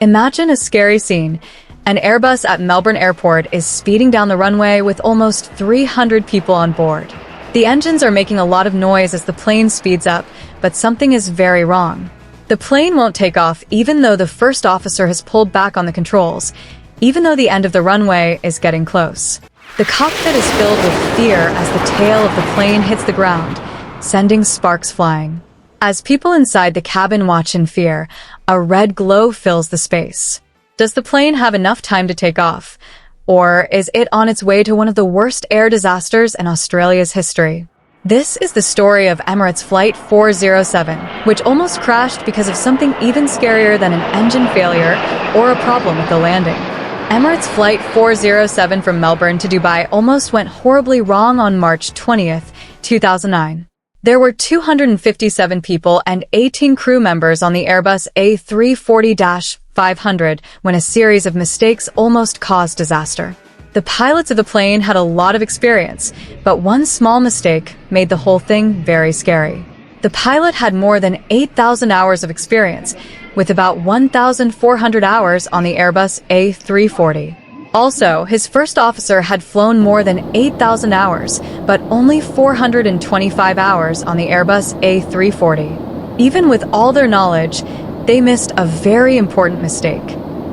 Imagine a scary scene. An Airbus at Melbourne Airport is speeding down the runway with almost 300 people on board. The engines are making a lot of noise as the plane speeds up, but something is very wrong. The plane won't take off even though the first officer has pulled back on the controls, even though the end of the runway is getting close. The cockpit is filled with fear as the tail of the plane hits the ground, sending sparks flying. As people inside the cabin watch in fear, a red glow fills the space. Does the plane have enough time to take off? Or is it on its way to one of the worst air disasters in Australia's history? This is the story of Emirates Flight 407, which almost crashed because of something even scarier than an engine failure or a problem with the landing. Emirates Flight 407 from Melbourne to Dubai almost went horribly wrong on March 20th, 2009. There were 257 people and 18 crew members on the Airbus A340-500 when a series of mistakes almost caused disaster. The pilots of the plane had a lot of experience, but one small mistake made the whole thing very scary. The pilot had more than 8,000 hours of experience, with about 1,400 hours on the Airbus A340. Also, his first officer had flown more than 8,000 hours, but only 425 hours on the Airbus A340. Even with all their knowledge, they missed a very important mistake.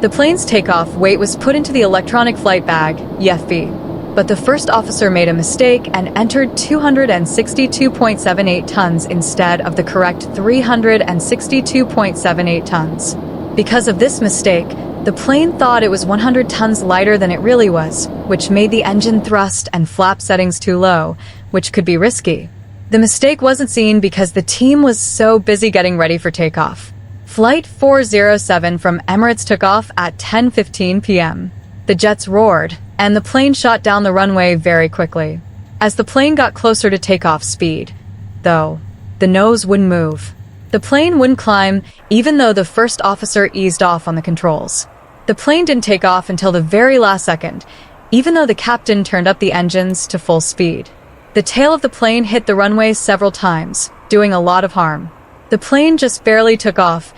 The plane's takeoff weight was put into the electronic flight bag, EFB, but the first officer made a mistake and entered 262.78 tons instead of the correct 362.78 tons. Because of this mistake, the plane thought it was 100 tons lighter than it really was, which made the engine thrust and flap settings too low, which could be risky. The mistake wasn't seen because the team was so busy getting ready for takeoff. Flight 407 from Emirates took off at 10:15 p.m. The jets roared, and the plane shot down the runway very quickly. As the plane got closer to takeoff speed, though, the nose wouldn't move. The plane wouldn't climb, even though the first officer eased off on the controls. The plane didn't take off until the very last second, even though the captain turned up the engines to full speed. The tail of the plane hit the runway several times, doing a lot of harm. The plane just barely took off,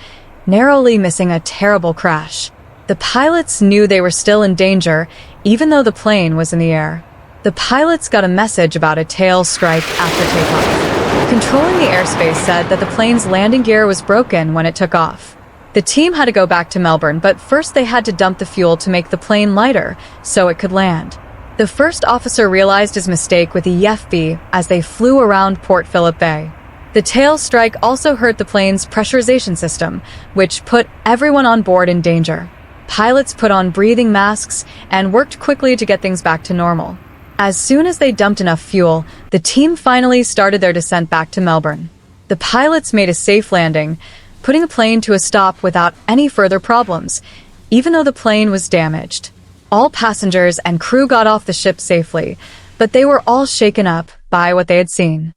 narrowly missing a terrible crash. The pilots knew they were still in danger, even though the plane was in the air. The pilots got a message about a tail strike after takeoff. Controlling the airspace said that the plane's landing gear was broken when it took off. The team had to go back to Melbourne, but first they had to dump the fuel to make the plane lighter so it could land. The first officer realized his mistake with the EFB as they flew around Port Phillip Bay. The tail strike also hurt the plane's pressurization system, which put everyone on board in danger. Pilots put on breathing masks and worked quickly to get things back to normal. As soon as they dumped enough fuel, the team finally started their descent back to Melbourne. The pilots made a safe landing, putting the plane to a stop without any further problems, even though the plane was damaged. All passengers and crew got off the ship safely, but they were all shaken up by what they had seen.